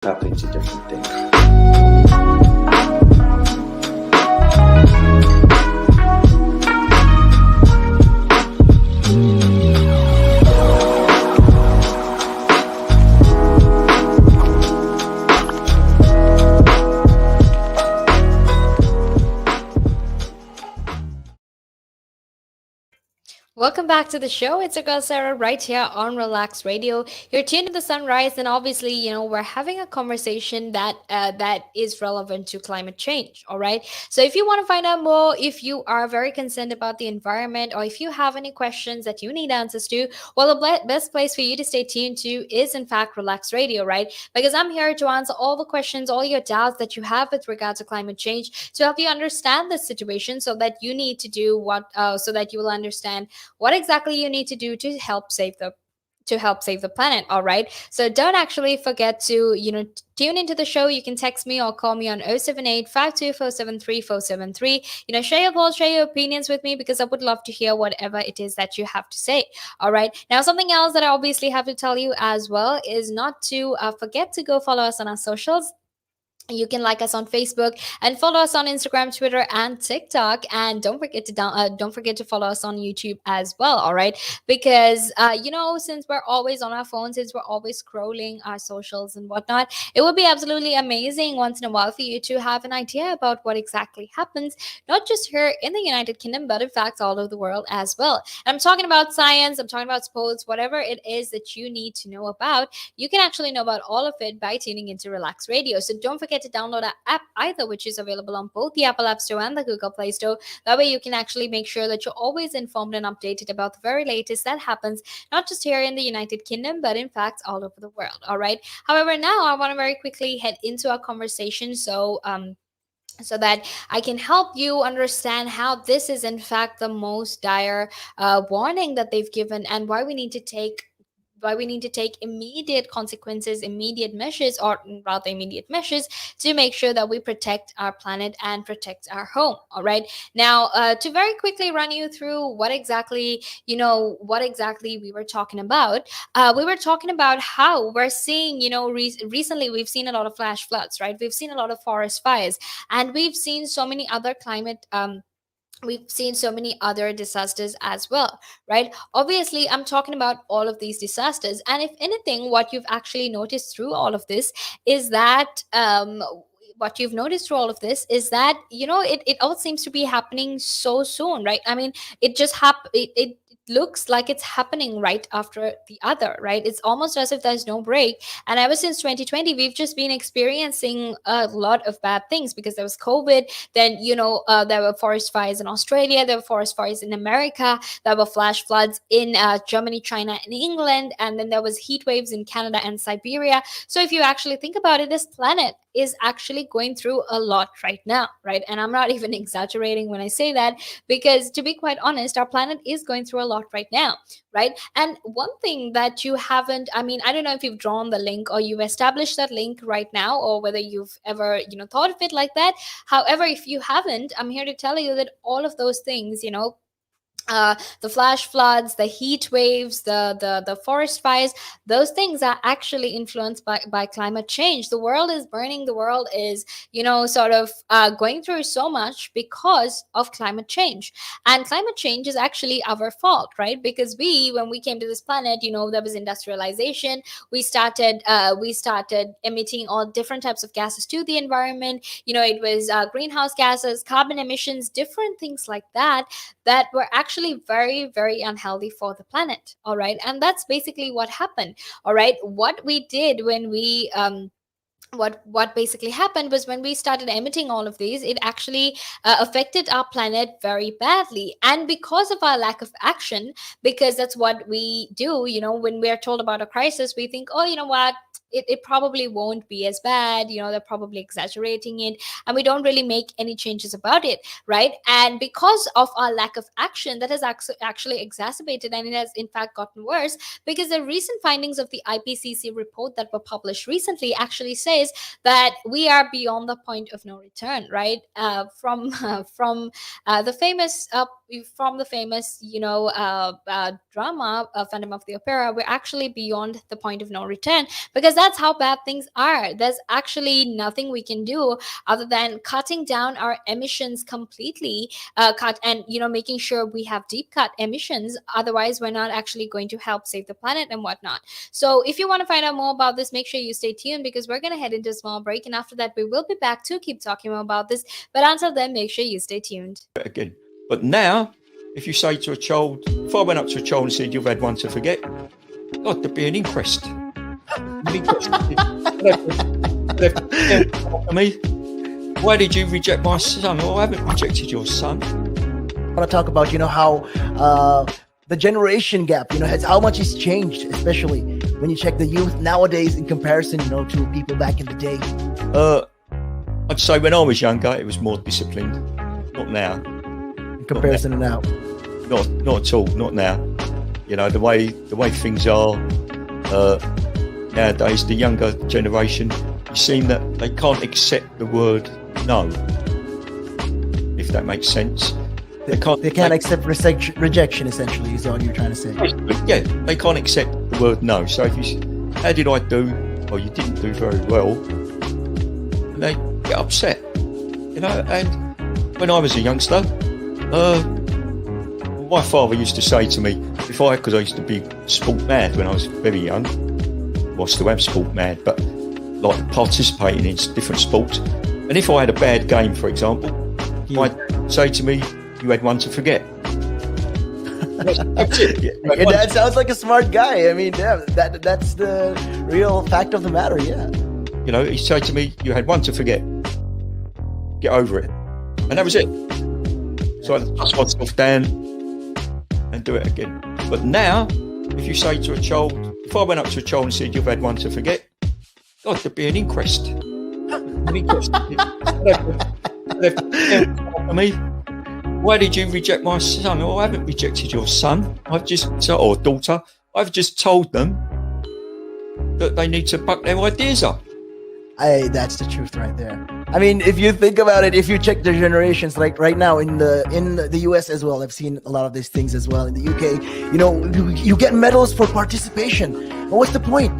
happen to different things. Welcome back to the show. It's your girl Sarah right here on Relax Radio. You're tuned to the sunrise, and obviously, we're having a conversation that is relevant to climate change. All right. So, if you want to find out more, if you are very concerned about the environment, or if you have any questions that you need answers to, well, the best place for you to stay tuned to is, in fact, Relax Radio, right? Because I'm here to answer all the questions, all your doubts that you have with regard to climate change, to help you understand the situation, so that you need to do so that you will understand what exactly you need to do to help save the planet. All right, so don't actually forget to tune into the show. You can text me or call me on 078 52473473. Share your thoughts, share your opinions with me, because I would love to hear whatever it is that you have to say. All right, now something else that I obviously have to tell you as well is not to forget to go follow us on our socials. You can like us on Facebook and follow us on Instagram, Twitter, and TikTok. And don't forget to follow us on YouTube as well. All right, because since we're always on our phones, since we're always scrolling our socials and whatnot, it would be absolutely amazing once in a while for you to have an idea about what exactly happens, not just here in the United Kingdom, but in fact all over the world as well. And I'm talking about science, I'm talking about sports, whatever it is that you need to know about. You can actually know about all of it by tuning into Relax Radio. So don't forget to download our app either, which is available on both the Apple App Store and the Google Play Store. That way you can actually make sure that you're always informed and updated about the very latest that happens, not just here in the United Kingdom, but in fact all over the world. All right. However, now I want to very quickly head into our conversation. So that I can help you understand how this is, in fact, the most dire warning that they've given, and why we need to take immediate consequences, immediate measures, or rather immediate measures, to make sure that we protect our planet and protect our home. All right. Now, to very quickly run you through what exactly we were talking about. We were talking about how we're seeing, recently we've seen a lot of flash floods, right? We've seen a lot of forest fires, and we've seen so many other disasters as well, right? Obviously, I'm talking about all of these disasters, and if anything, what you've actually noticed through all of this is that what you've noticed through all of this is that it all seems to be happening so soon, right? I mean, it looks like it's happening right after the other, right? It's almost as if there's no break. And ever since 2020, we've just been experiencing a lot of bad things, because there was COVID. Then there were forest fires in Australia, there were forest fires in America, there were flash floods in Germany, China, and England, and then there was heat waves in Canada and Siberia. So if you actually think about it, this planet is actually going through a lot right now, right? And I'm not even exaggerating when I say that, because to be quite honest, our planet is going through a lot right now, right? And one thing that you haven't, I mean, I don't know if you've drawn the link or you've established that link right now, or whether you've ever thought of it like that. However, if you haven't, I'm here to tell you that all of those things, the flash floods, the heat waves, the forest fires, those things are actually influenced by climate change. The world is burning. The world is, sort of going through so much because of climate change. And climate change is actually our fault, right? Because when we came to this planet, there was industrialization. We started emitting all different types of gases to the environment. It was greenhouse gases, carbon emissions, different things like that were actually very, very unhealthy for the planet. All right. And that's basically what happened. All right. What basically happened was, when we started emitting all of these, it actually affected our planet very badly. And because of our lack of action, because that's what we do, when we're told about a crisis, we think, oh, you know what, it probably won't be as bad, they're probably exaggerating it, and we don't really make any changes about it, right? And because of our lack of action, that has actually exacerbated, and it has in fact gotten worse, because the recent findings of the IPCC report that were published recently actually says that we are beyond the point of no return, right? From the famous from the famous, drama, Phantom of the Opera, we're actually beyond the point of no return, because that's how bad things are. There's actually nothing we can do other than cutting down our emissions completely, cut and making sure we have deep cut emissions. Otherwise, we're not actually going to help save the planet and whatnot. So if you want to find out more about this, make sure you stay tuned, because we're going to head into a small break, and after that we will be back to keep talking more about this. But until then, make sure you stay tuned. Again. But now, if you say to a child, if I went up to a child and said, you've had one to forget, God, there'd be an inquest. Me, why did you reject my son? Well, I haven't rejected your son. I want to talk about, how the generation gap, has how much it's changed, especially when you check the youth nowadays in comparison, to people back in the day. I'd say when I was younger, it was more disciplined. Not now. In comparison to now. Not at all. Not now. The way things are nowadays, the younger generation, you seem that they can't accept the word no. If that makes sense. They can't accept rejection, essentially, is all you're trying to say. Yeah, they can't accept the word no. So if you, how did I do? Or you didn't do very well, and they get upset, And when I was a youngster, my father used to say to me, because I used to be sport mad when I was very young. Well, I still am sport mad, but like participating in different sports. And if I had a bad game, for example, he'd say to me, you had one to forget. That's it. Your dad sounds like a smart guy. I mean, yeah, that's the real fact of the matter, yeah. He'd say to me, you had one to forget. Get over it. And that was it. So I dust myself down and do it again. But now, if you say to a child, if I went up to a child and said, you've had one to forget, God, there'd be an inquest. An inquest. Me, why did you reject my son? Well, I haven't rejected your son. Or daughter. I've just told them that they need to buck their ideas up. That's the truth right there. I mean, if you think about it, if you check the generations, like right now in the US as well, I've seen a lot of these things as well. In the UK, you get medals for participation. But what's the point?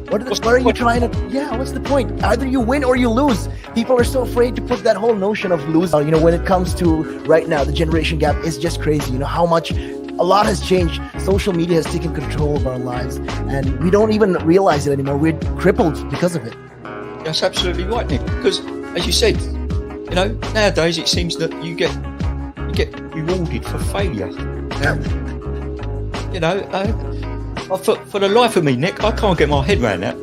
What are you trying to? Yeah, what's the point? Either you win or you lose. People are so afraid to put that whole notion of losing. When it comes to right now, the generation gap is just crazy. How much a lot has changed. Social media has taken control of our lives, and we don't even realize it anymore. We're crippled because of it. That's absolutely right, Nick. Because, as you said, nowadays it seems that you get rewarded for failure. For the life of me, Nick, I can't get my head around that.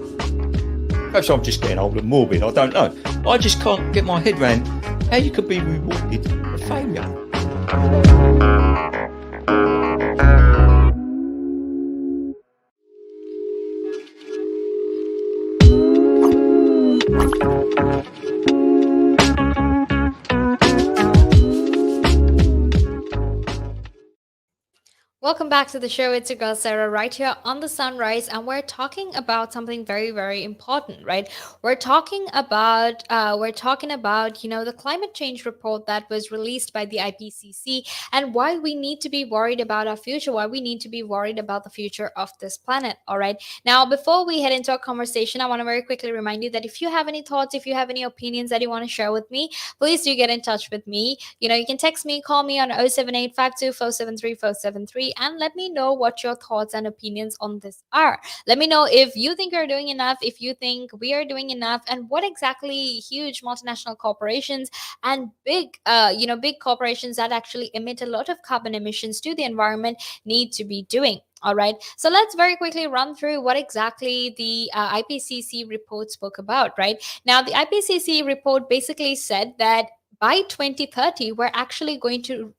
Perhaps I'm just getting old and morbid. I don't know. I just can't get my head around how you could be rewarded for failure. Welcome back to the show. It's your girl Sarah right here on the Sunrise, and we're talking about something very, very important, right? We're talking about the climate change report that was released by the IPCC, and why we need to be worried about our future, why we need to be worried about the future of this planet. All right. Now, before we head into our conversation, I want to very quickly remind you that if you have any thoughts, if you have any opinions that you want to share with me, please do get in touch with me. You can text me, call me on 07852473473, and let me know what your thoughts and opinions on this are. Let me know if you think you're doing enough, if you think we are doing enough, and what exactly huge multinational corporations and big corporations that actually emit a lot of carbon emissions to the environment need to be doing. All right. So let's very quickly run through what exactly the IPCC report spoke about, right? Now, the IPCC report basically said that by 2030 we're actually going to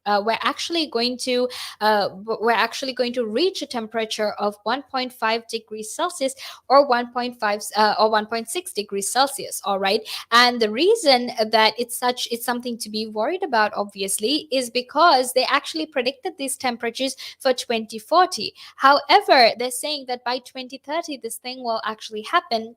reach a temperature of 1.5 degrees Celsius or 1.6 degrees Celsius. All right. And the reason that it's something to be worried about, obviously, is because they actually predicted these temperatures for 2040. However, they're saying that by 2030 this thing will actually happen.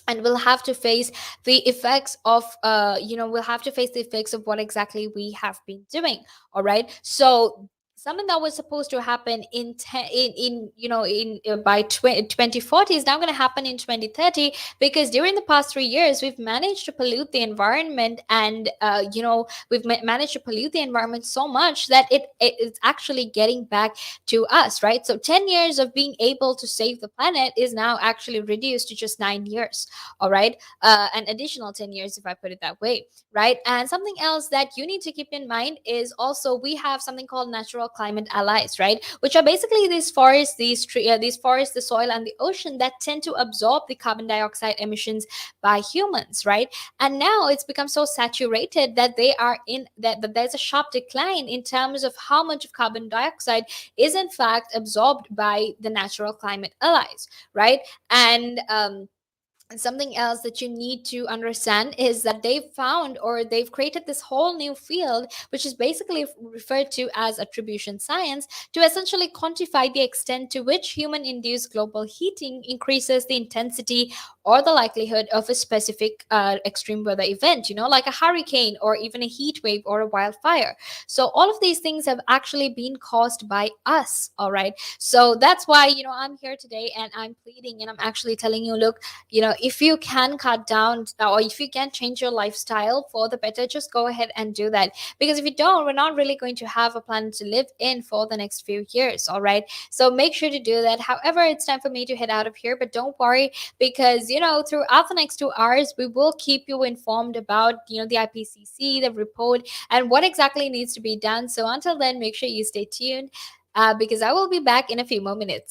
and we'll have to face the effects of we'll have to face the effects of what exactly we have been doing. All right, so something that was supposed to happen in in by 2040 is now going to happen in 2030, because during the past 3 years we've managed to pollute the environment, and we've managed to pollute the environment so much that it's actually getting back to us, right? So 10 years of being able to save the planet is now actually reduced to just 9 years. All right, an additional 10 years, if I put it that way, right? And something else that you need to keep in mind is also we have something called natural climate allies, right? Which are basically these forests, these forests, the soil, and the ocean that tend to absorb the carbon dioxide emissions by humans, right? And now it's become so saturated that they are in that there's a sharp decline in terms of how much of carbon dioxide is in fact absorbed by the natural climate allies, right? And something else that you need to understand is that they've found, or they've created, this whole new field, which is basically referred to as attribution science, to essentially quantify the extent to which human induced global heating increases the intensity or the likelihood of a specific extreme weather event, like a hurricane or even a heat wave or a wildfire. So all of these things have actually been caused by us. All right, so that's why I'm here today, and I'm pleading, and I'm actually telling you, look, if you can cut down, or if you can change your lifestyle for the better, just go ahead and do that, because if you don't, we're not really going to have a planet to live in for the next few years. All right, so make sure to do that. However, it's time for me to head out of here, but don't worry, because throughout the next 2 hours we will keep you informed about the IPCC, the report, and what exactly needs to be done. So until then, make sure you stay tuned, because I will be back in a few more minutes.